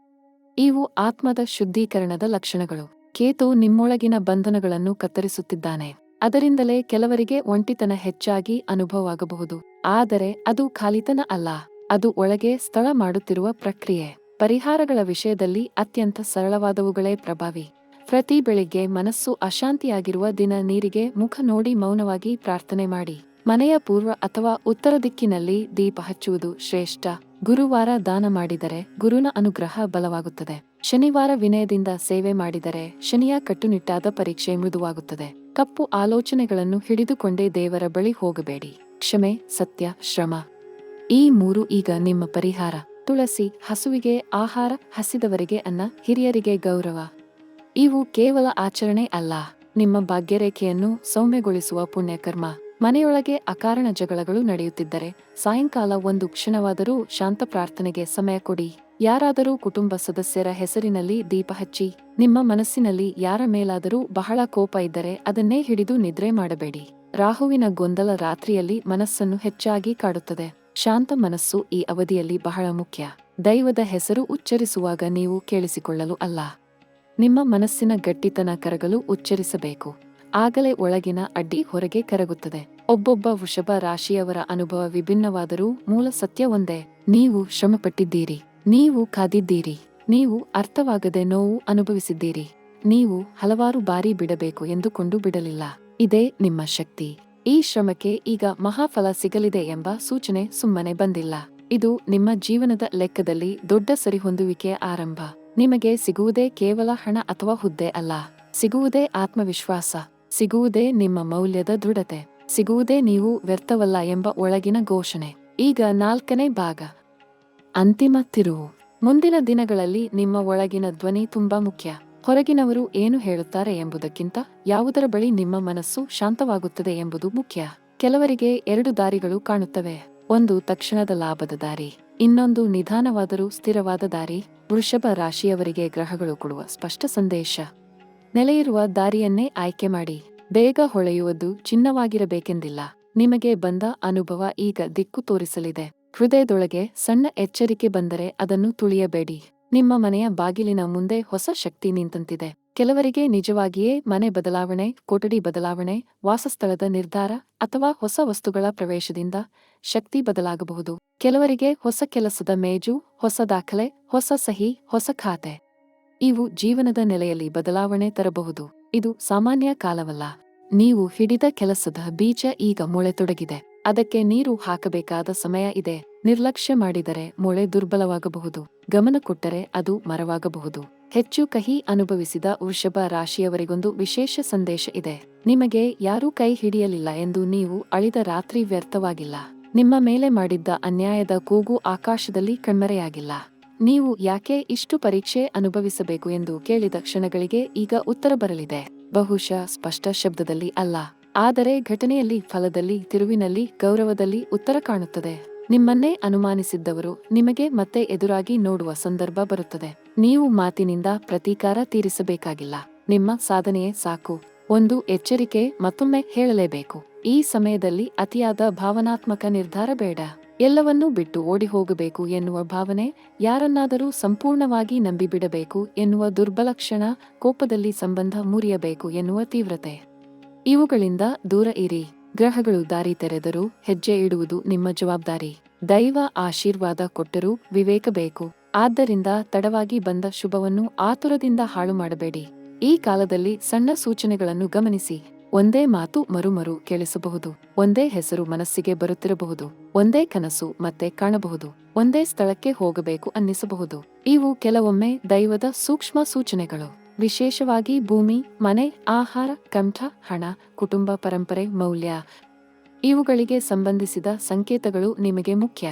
ಇವು ಆತ್ಮದ ಶುದ್ಧೀಕರಣದ ಲಕ್ಷಣಗಳು. ಕೇತು ನಿಮ್ಮೊಳಗಿನ ಬಂಧನಗಳನ್ನು ಕತ್ತರಿಸುತ್ತಿದ್ದಾನೆ. ಅದರಿಂದಲೇ ಕೆಲವರಿಗೆ ಒಂಟಿತನ ಹೆಚ್ಚಾಗಿ ಅನುಭವವಾಗಬಹುದು. ಆದರೆ ಅದು ಖಾಲಿತನ ಅಲ್ಲ, ಅದು ಒಳಗೆ ಸ್ಥಳ ಮಾಡುತ್ತಿರುವ ಪ್ರಕ್ರಿಯೆ. ಪರಿಹಾರಗಳ ವಿಷಯದಲ್ಲಿ ಅತ್ಯಂತ ಸರಳವಾದವುಗಳೇ ಪ್ರಭಾವಿ. ಪ್ರತಿ ಬೆಳಿಗ್ಗೆ ಮನಸ್ಸು ಅಶಾಂತಿಯಾಗಿರುವ ದಿನ ನೀರಿಗೆ ಮುಖ ನೋಡಿ ಮೌನವಾಗಿ ಪ್ರಾರ್ಥನೆ ಮಾಡಿ. ಮನೆಯ ಪೂರ್ವ ಅಥವಾ ಉತ್ತರ ದಿಕ್ಕಿನಲ್ಲಿ ದೀಪ ಹಚ್ಚುವುದು ಶ್ರೇಷ್ಠ. ಗುರುವಾರ ದಾನ ಮಾಡಿದರೆ ಗುರುನ ಅನುಗ್ರಹ ಬಲವಾಗುತ್ತದೆ. ಶನಿವಾರ ವಿನಯದಿಂದ ಸೇವೆ ಮಾಡಿದರೆ ಶನಿಯ ಕಟ್ಟುನಿಟ್ಟಾದ ಪರೀಕ್ಷೆ ಮೃದುವಾಗುತ್ತದೆ. ಕಪ್ಪು ಆಲೋಚನೆಗಳನ್ನು ಹಿಡಿದುಕೊಂಡೇ ದೇವರ ಬಳಿ ಹೋಗಬೇಡಿ. ಕ್ಷಮೆ, ಸತ್ಯ, ಶ್ರಮ ಈ 3 ಈಗ ನಿಮ್ಮ ಪರಿಹಾರ. ತುಳಸಿ, ಹಸುವಿಗೆ ಆಹಾರ, ಹಸಿದವರಿಗೆ ಅನ್ನ, ಹಿರಿಯರಿಗೆ ಗೌರವ. ಇವು ಕೇವಲ ಆಚರಣೆ ಅಲ್ಲ, ನಿಮ್ಮ ಭಾಗ್ಯರೇಖೆಯನ್ನು ಸೌಮ್ಯಗೊಳಿಸುವ ಪುಣ್ಯಕರ್ಮ. ಮನೆಯೊಳಗೆ ಅಕಾರಣ ಜಗಳಗಳು ನಡೆಯುತ್ತಿದ್ದರೆ ಸಾಯಂಕಾಲ ಒಂದು ಕ್ಷಣವಾದರೂ ಶಾಂತ ಪ್ರಾರ್ಥನೆಗೆ ಸಮಯ ಕೊಡಿ. ಯಾರಾದರೂ ಕುಟುಂಬ ಸದಸ್ಯರ ಹೆಸರಿನಲ್ಲಿ ದೀಪ ಹಚ್ಚಿ. ನಿಮ್ಮ ಮನಸ್ಸಿನಲ್ಲಿ ಯಾರ ಮೇಲಾದರೂ ಬಹಳ ಕೋಪ ಇದ್ದರೆ ಅದನ್ನೇ ಹಿಡಿದು ನಿದ್ರೆ ಮಾಡಬೇಡಿ. ರಾಹುವಿನ ಗೊಂದಲ ರಾತ್ರಿಯಲ್ಲಿ ಮನಸ್ಸನ್ನು ಹೆಚ್ಚಾಗಿ ಕಾಡುತ್ತದೆ. ಶಾಂತ ಮನಸ್ಸು ಈ ಅವಧಿಯಲ್ಲಿ ಬಹಳ ಮುಖ್ಯ. ದೈವದ ಹೆಸರು ಉಚ್ಚರಿಸುವಾಗ ನೀವು ಕೇಳಿಸಿಕೊಳ್ಳಲು ಅಲ್ಲ, ನಿಮ್ಮ ಮನಸ್ಸಿನ ಗಟ್ಟಿತನ ಕರಗಲು ಉಚ್ಚರಿಸಬೇಕು. ಆಗಲೇ ಒಳಗಿನ ಅಡ್ಡಿ ಹೊರಗೆ ಕರಗುತ್ತದೆ. ಒಬ್ಬೊಬ್ಬ ವೃಷಭ ರಾಶಿಯವರ ಅನುಭವ ವಿಭಿನ್ನವಾದರೂ ಮೂಲ ಸತ್ಯ ಒಂದೇ. ನೀವು ಶ್ರಮಪಟ್ಟಿದ್ದೀರಿ, ನೀವು ಕಾದಿದ್ದೀರಿ, ನೀವು ಅರ್ಥವಾಗದೆ ನೋವು ಅನುಭವಿಸಿದ್ದೀರಿ. ನೀವು ಹಲವಾರು ಬಾರಿ ಬಿಡಬೇಕು ಎಂದುಕೊಂಡು ಬಿಡಲಿಲ್ಲ. ಇದೇ ನಿಮ್ಮ ಶಕ್ತಿ. ಈ ಶ್ರಮಕ್ಕೆ ಈಗ ಮಹಾಫಲ ಸಿಗಲಿದೆ ಎಂಬ ಸೂಚನೆ ಸುಮ್ಮನೆ ಬಂದಿಲ್ಲ. ಇದು ನಿಮ್ಮ ಜೀವನದ ಲೆಕ್ಕದಲ್ಲಿ ದೊಡ್ಡ ಸರಿಹೊಂದುವಿಕೆಯ ಆರಂಭ. ನಿಮಗೆ ಸಿಗುವುದೇ ಕೇವಲ ಹಣ ಅಥವಾ ಹುದ್ದೆ ಅಲ್ಲ, ಸಿಗುವುದೇ ಆತ್ಮವಿಶ್ವಾಸ, ಸಿಗುವುದೇ ನಿಮ್ಮ ಮೌಲ್ಯದ ದೃಢತೆ, ಸಿಗುವುದೇ ನೀವು ವ್ಯರ್ಥವಲ್ಲ ಎಂಬ ಒಳಗಿನ ಘೋಷಣೆ. ಈಗ 4ನೇ ಭಾಗ, ಅಂತಿಮ ತಿರುವು. ಮುಂದಿನ ದಿನಗಳಲ್ಲಿ ನಿಮ್ಮ ಒಳಗಿನ ಧ್ವನಿ ತುಂಬಾ ಮುಖ್ಯ. ಹೊರಗಿನವರು ಏನು ಹೇಳುತ್ತಾರೆ ಎಂಬುದಕ್ಕಿಂತ ಯಾವುದರ ಬಳಿ ನಿಮ್ಮ ಮನಸ್ಸು ಶಾಂತವಾಗುತ್ತದೆ ಎಂಬುದು ಮುಖ್ಯ. ಕೆಲವರಿಗೆ 2 ದಾರಿಗಳು ಕಾಣುತ್ತವೆ. ಒಂದು ತಕ್ಷಣದ ಲಾಭದ ದಾರಿ, ಇನ್ನೊಂದು ನಿಧಾನವಾದರೂ ಸ್ಥಿರವಾದ ದಾರಿ. ವೃಷಭ ರಾಶಿಯವರಿಗೆ ಗ್ರಹಗಳು ಕೊಡುವ ಸ್ಪಷ್ಟ ಸಂದೇಶ: ನೆಲೆಯಿರುವ ದಾರಿಯನ್ನೇ ಆಯ್ಕೆ ಮಾಡಿ. ಬೇಗ ಹೊಳೆಯುವುದು ಚಿನ್ನವಾಗಿರಬೇಕೆಂದಿಲ್ಲ. ನಿಮಗೆ ಬಂದ ಅನುಭವ ಈಗ ದಿಕ್ಕು ತೋರಿಸಲಿದೆ. ಹೃದಯದೊಳಗೆ ಸಣ್ಣ ಎಚ್ಚರಿಕೆ ಬಂದರೆ ಅದನ್ನು ತುಳಿಯಬೇಡಿ. ನಿಮ್ಮ ಮನೆಯ ಬಾಗಿಲಿನ ಮುಂದೆ ಹೊಸ ಶಕ್ತಿ ನಿಂತಂತಿದೆ. ಕೆಲವರಿಗೆ ನಿಜವಾಗಿಯೇ ಮನೆ ಬದಲಾವಣೆ, ಕೊಠಡಿ ಬದಲಾವಣೆ, ವಾಸಸ್ಥಳದ ನಿರ್ಧಾರ ಅಥವಾ ಹೊಸ ವಸ್ತುಗಳ ಪ್ರವೇಶದಿಂದ ಶಕ್ತಿ ಬದಲಾಗಬಹುದು. ಕೆಲವರಿಗೆ ಹೊಸ ಕೆಲಸದ ಮೇಜು, ಹೊಸ ದಾಖಲೆ, ಹೊಸ ಸಹಿ, ಹೊಸ ಖಾತೆ. ಇವು ಜೀವನದ ನೆಲೆಯಲ್ಲಿ ಬದಲಾವಣೆ ತರಬಹುದು. ಇದು ಸಾಮಾನ್ಯ ಕಾಲವಲ್ಲ. ನೀವು ಹಿಡಿದ ಕೆಲಸದ ಬೀಜ ಈಗ ಮೊಳೆತೊಡಗಿದೆ. ಅದಕ್ಕೆ ನೀರು ಹಾಕಬೇಕಾದ ಸಮಯ ಇದೆ. ನಿರ್ಲಕ್ಷ್ಯ ಮಾಡಿದರೆ ಮೊಳೆ ದುರ್ಬಲವಾಗಬಹುದು. ಗಮನ ಕೊಟ್ಟರೆ ಅದು ಮರವಾಗಬಹುದು. ಹೆಚ್ಚು ಕಹಿ ಅನುಭವಿಸಿದ ವೃಷಭ ರಾಶಿಯವರಿಗೊಂದು ವಿಶೇಷ ಸಂದೇಶ ಇದೆ. ನಿಮಗೆ ಯಾರೂ ಕೈ ಹಿಡಿಯಲಿಲ್ಲ ಎಂದು ನೀವು ಅಳಿದ ರಾತ್ರಿ ವ್ಯರ್ಥವಾಗಿಲ್ಲ. ನಿಮ್ಮ ಮೇಲೆ ಮಾಡಿದ್ದ ಅನ್ಯಾಯದ ಕೂಗು ಆಕಾಶದಲ್ಲಿ ಕಣ್ಮರೆಯಾಗಿಲ್ಲ. ನೀವು ಯಾಕೆ ಇಷ್ಟು ಪರೀಕ್ಷೆ ಅನುಭವಿಸಬೇಕು ಎಂದು ಕೇಳಿದ ಕ್ಷಣಗಳಿಗೆ ಈಗ ಉತ್ತರ ಬರಲಿದೆ. ಬಹುಶಃ ಸ್ಪಷ್ಟ ಶಬ್ದದಲ್ಲಿ ಅಲ್ಲ, ಆದರೆ ಘಟನೆಯಲ್ಲಿ, ಫಲದಲ್ಲಿ, ತಿರುವಿನಲ್ಲಿ, ಗೌರವದಲ್ಲಿ ಉತ್ತರ ಕಾಣುತ್ತದೆ. ನಿಮ್ಮನ್ನೇ ಅನುಮಾನಿಸಿದ್ದವರು ನಿಮಗೆ ಮತ್ತೆ ಎದುರಾಗಿ ನೋಡುವ ಸಂದರ್ಭ ಬರುತ್ತದೆ. ನೀವು ಮಾತಿನಿಂದ ಪ್ರತೀಕಾರ ತೀರಿಸಬೇಕಾಗಿಲ್ಲ. ನಿಮ್ಮ ಸಾಧನೆಯೇ ಸಾಕು. ಒಂದು ಎಚ್ಚರಿಕೆ ಮತ್ತೊಮ್ಮೆ ಹೇಳಲೇಬೇಕು. ಈ ಸಮಯದಲ್ಲಿ ಅತಿಯಾದ ಭಾವನಾತ್ಮಕ ನಿರ್ಧಾರ ಬೇಡ. ಎಲ್ಲವನ್ನೂ ಬಿಟ್ಟು ಓಡಿ ಹೋಗಬೇಕು ಎನ್ನುವ ಭಾವನೆ, ಯಾರನ್ನಾದರೂ ಸಂಪೂರ್ಣವಾಗಿ ನಂಬಿಬಿಡಬೇಕು ಎನ್ನುವ ದುರ್ಬಲಕ್ಷಣ, ಕೋಪದಲ್ಲಿ ಸಂಬಂಧ ಮುರಿಯಬೇಕು ಎನ್ನುವ ತೀವ್ರತೆ, ಇವುಗಳಿಂದ ದೂರ ಇರಿ. ಗ್ರಹಗಳು ದಾರಿ ತೆರೆದರೂ ಹೆಜ್ಜೆ ಇಡುವುದು ನಿಮ್ಮ ಜವಾಬ್ದಾರಿ. ದೈವ ಆಶೀರ್ವಾದ ಕೊಟ್ಟರೂ ವಿವೇಕ ಬೇಕು. ಆದ್ದರಿಂದ ತಡವಾಗಿ ಬಂದ ಶುಭವನ್ನು ಆತುರದಿಂದ ಹಾಳು ಮಾಡಬೇಡಿ. ಈ ಕಾಲದಲ್ಲಿ ಸಣ್ಣ ಸೂಚನೆಗಳನ್ನು ಗಮನಿಸಿ. ಒಂದೇ ಮಾತು ಮರುಮರು ಕೇಳಿಸಬಹುದು. ಒಂದೇ ಹೆಸರು ಮನಸ್ಸಿಗೆ ಬರುತ್ತಿರಬಹುದು. ಒಂದೇ ಕನಸು ಮತ್ತೆ ಕಾಣಬಹುದು. ಒಂದೇ ಸ್ಥಳಕ್ಕೆ ಹೋಗಬೇಕು ಅನ್ನಿಸಬಹುದು. ಇವು ಕೆಲವೊಮ್ಮೆ ದೈವದ ಸೂಕ್ಷ್ಮ ಸೂಚನೆಗಳು. ವಿಶೇಷವಾಗಿ ಭೂಮಿ, ಮನೆ, ಆಹಾರ, ಕಂಠ, ಹಣ, ಕುಟುಂಬ ಪರಂಪರೆ, ಮೌಲ್ಯ, ಇವುಗಳಿಗೆ ಸಂಬಂಧಿಸಿದ ಸಂಕೇತಗಳು ನಿಮಗೆ ಮುಖ್ಯ.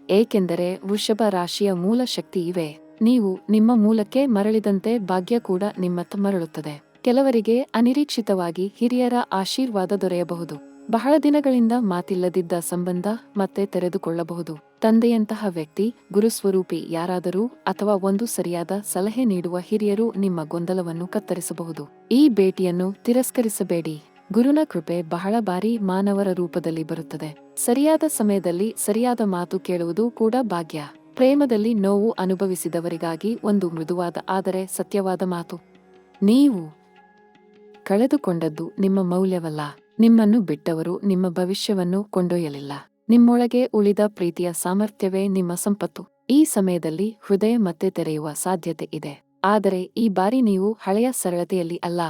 ಏಕೆಂದರೆ ವೃಷಭ ರಾಶಿಯ ಮೂಲ ಶಕ್ತಿ ಇವೆ. ನೀವು ನಿಮ್ಮ ಮೂಲಕ್ಕೆ ಮರಳಿದಂತೆ ಭಾಗ್ಯ ಕೂಡ ನಿಮ್ಮತ್ತ ಮರಳುತ್ತದೆ. ಕೆಲವರಿಗೆ ಅನಿರೀಕ್ಷಿತವಾಗಿ ಹಿರಿಯರ ಆಶೀರ್ವಾದ ದೊರೆಯಬಹುದು. ಬಹಳ ದಿನಗಳಿಂದ ಮಾತಿಲ್ಲದಿದ್ದ ಸಂಬಂಧ ಮತ್ತೆ ತೆರೆದುಕೊಳ್ಳಬಹುದು. ತಂದೆಯಂತಹ ವ್ಯಕ್ತಿ, ಗುರುಸ್ವರೂಪಿ ಯಾರಾದರೂ ಅಥವಾ ಒಂದು ಸರಿಯಾದ ಸಲಹೆ ನೀಡುವ ಹಿರಿಯರು ನಿಮ್ಮ ಗೊಂದಲವನ್ನು ಕತ್ತರಿಸಬಹುದು. ಈ ಭೇಟಿಯನ್ನು ತಿರಸ್ಕರಿಸಬೇಡಿ. ಗುರುನ ಕೃಪೆ ಬಹಳ ಬಾರಿ ಮಾನವರ ರೂಪದಲ್ಲಿ ಬರುತ್ತದೆ. ಸರಿಯಾದ ಸಮಯದಲ್ಲಿ ಸರಿಯಾದ ಮಾತು ಕೇಳುವುದು ಕೂಡ ಭಾಗ್ಯ. ಪ್ರೇಮದಲ್ಲಿ ನೋವು ಅನುಭವಿಸಿದವರಿಗಾಗಿ ಒಂದು ಮೃದುವಾದ ಆದರೆ ಸತ್ಯವಾದ ಮಾತು. ನೀವು ಕಳೆದುಕೊಂಡದ್ದು ನಿಮ್ಮ ಮೌಲ್ಯವಲ್ಲ. ನಿಮ್ಮನ್ನು ಬಿಟ್ಟವರು ನಿಮ್ಮ ಭವಿಷ್ಯವನ್ನು ಕೊಂಡೊಯ್ಯಲಿಲ್ಲ. ನಿಮ್ಮೊಳಗೆ ಉಳಿದ ಪ್ರೀತಿಯ ಸಾಮರ್ಥ್ಯವೇ ನಿಮ್ಮ ಸಂಪತ್ತು. ಈ ಸಮಯದಲ್ಲಿ ಹೃದಯ ಮತ್ತೆ ತೆರೆಯುವ ಸಾಧ್ಯತೆ ಇದೆ. ಆದರೆ ಈ ಬಾರಿ ನೀವು ಹಳೆಯ ಸರಳತೆಯಲ್ಲಿ ಅಲ್ಲ,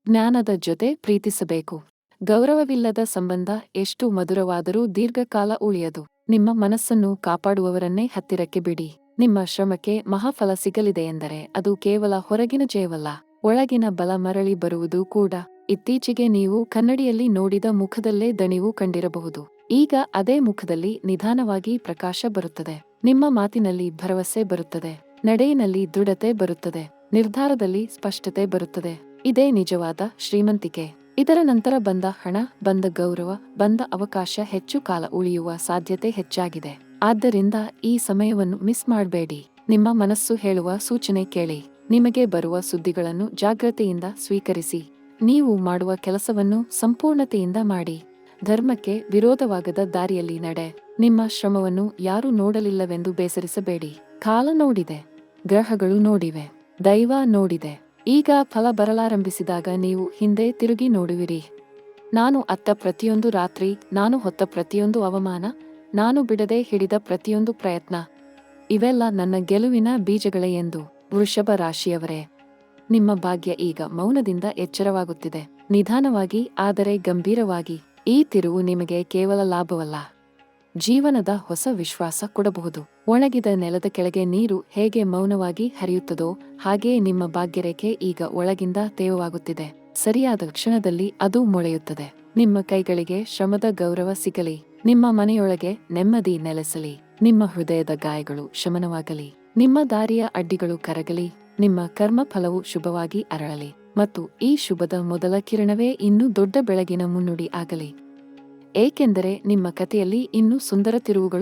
ಜ್ಞಾನದ ಜೊತೆ ಪ್ರೀತಿಸಬೇಕು. ಗೌರವವಿಲ್ಲದ ಸಂಬಂಧ ಎಷ್ಟು ಮಧುರವಾದರೂ ದೀರ್ಘಕಾಲ ಉಳಿಯದು. ನಿಮ್ಮ ಮನಸ್ಸನ್ನು ಕಾಪಾಡುವವರನ್ನೇ ಹತ್ತಿರಕ್ಕೆ ಬಿಡಿ. ನಿಮ್ಮ ಶ್ರಮಕ್ಕೆ ಮಹಾಫಲ ಸಿಗಲಿದೆಯೆಂದರೆ ಅದು ಕೇವಲ ಹೊರಗಿನ ಜಯವಲ್ಲ, ಒಳಗಿನ ಬಲ ಮರಳಿ ಬರುವುದು ಕೂಡ. ಇತ್ತೀಚೆಗೆ ನೀವು ಕನ್ನಡಿಯಲ್ಲಿ ನೋಡಿದ ಮುಖದಲ್ಲೇ ದಣಿವು ಕಂಡಿರಬಹುದು. ಈಗ ಅದೇ ಮುಖದಲ್ಲಿ ನಿಧಾನವಾಗಿ ಪ್ರಕಾಶ ಬರುತ್ತದೆ. ನಿಮ್ಮ ಮಾತಿನಲ್ಲಿ ಭರವಸೆ ಬರುತ್ತದೆ. ನಡೆಯಿನಲ್ಲಿ ದೃಢತೆ ಬರುತ್ತದೆ. ನಿರ್ಧಾರದಲ್ಲಿ ಸ್ಪಷ್ಟತೆ ಬರುತ್ತದೆ. ಇದೇ ನಿಜವಾದ ಶ್ರೀಮಂತಿಕೆ. ಇದರ ನಂತರ ಬಂದ ಹಣ, ಬಂದ ಗೌರವ, ಬಂದ ಅವಕಾಶ ಹೆಚ್ಚು ಕಾಲ ಉಳಿಯುವ ಸಾಧ್ಯತೆ ಹೆಚ್ಚಾಗಿದೆ. ಆದ್ದರಿಂದ ಈ ಸಮಯವನ್ನು ಮಿಸ್ ಮಾಡಬೇಡಿ. ನಿಮ್ಮ ಮನಸ್ಸು ಹೇಳುವ ಸೂಚನೆ ಕೇಳಿ. ನಿಮಗೆ ಬರುವ ಸುದ್ದಿಗಳನ್ನು ಜಾಗ್ರತೆಯಿಂದ ಸ್ವೀಕರಿಸಿ. ನೀವು ಮಾಡುವ ಕೆಲಸವನ್ನು ಸಂಪೂರ್ಣತೆಯಿಂದ ಮಾಡಿ. ಧರ್ಮಕ್ಕೆ ವಿರೋಧವಾಗದ ದಾರಿಯಲ್ಲಿ ನಡೆ. ನಿಮ್ಮ ಶ್ರಮವನ್ನು ಯಾರೂ ನೋಡಲಿಲ್ಲವೆಂದು ಬೇಸರಿಸಬೇಡಿ. ಕಾಲ ನೋಡಿದೆ, ಗ್ರಹಗಳು ನೋಡಿವೆ, ದೈವ ನೋಡಿದೆ. ಈಗ ಫಲ ಬರಲಾರಂಭಿಸಿದಾಗ ನೀವು ಹಿಂದೆ ತಿರುಗಿ ನೋಡುವಿರಿ. ನಾನು ಅತ್ತ ಪ್ರತಿಯೊಂದು ರಾತ್ರಿ, ನಾನು ಹೊತ್ತ ಪ್ರತಿಯೊಂದು ಅವಮಾನ, ನಾನು ಬಿಡದೆ ಹಿಡಿದ ಪ್ರತಿಯೊಂದು ಪ್ರಯತ್ನ, ಇವೆಲ್ಲ ನನ್ನ ಗೆಲುವಿನ ಬೀಜಗಳೇ ಎಂದು. ವೃಷಭ ರಾಶಿಯವರೇ, ನಿಮ್ಮ ಭಾಗ್ಯ ಈಗ ಮೌನದಿಂದ ಎಚ್ಚರವಾಗುತ್ತಿದೆ. ನಿಧಾನವಾಗಿ ಆದರೆ ಗಂಭೀರವಾಗಿ. ಈ ತಿರುವು ನಿಮಗೆ ಕೇವಲ ಲಾಭವಲ್ಲ, ಜೀವನದ ಹೊಸ ವಿಶ್ವಾಸ ಕೊಡಬಹುದು. ಒಣಗಿದ ನೆಲದ ಕೆಳಗೆ ನೀರು ಹೇಗೆ ಮೌನವಾಗಿ ಹರಿಯುತ್ತದೋ ಹಾಗೆಯೇ ನಿಮ್ಮ ಭಾಗ್ಯರೇಖೆ ಈಗ ಒಳಗಿಂದ ತೇವವಾಗುತ್ತಿದೆ. ಸರಿಯಾದ ಕ್ಷಣದಲ್ಲಿ ಅದು ಮೊಳೆಯುತ್ತದೆ. ನಿಮ್ಮ ಕೈಗಳಿಗೆ ಶ್ರಮದ ಗೌರವ ಸಿಗಲಿ. ನಿಮ್ಮ ಮನೆಯೊಳಗೆ ನೆಮ್ಮದಿ ನೆಲೆಸಲಿ. ನಿಮ್ಮ ಹೃದಯದ ಗಾಯಗಳು ಶಮನವಾಗಲಿ. ನಿಮ್ಮ ದಾರಿಯ ಅಡ್ಡಿಗಳು ಕರಗಲಿ. ನಿಮ್ಮ ಕರ್ಮ ಫಲವು ಶುಭವಾಗಿ ಅರಳಲಿ. ಮತ್ತು ಈ ಶುಭದ ಮೊದಲ ಕಿರಣವೇ ಇನ್ನೂ ದೊಡ್ಡ ಬೆಳಗಿನ ಮುನ್ನುಡಿ ಆಗಲಿ. ಏಕೆಂದರೆ ನಿಮ್ಮ ಕಥೆಯಲ್ಲಿ ಇನ್ನೂ ಸುಂದರ ತಿರುವುಗಳು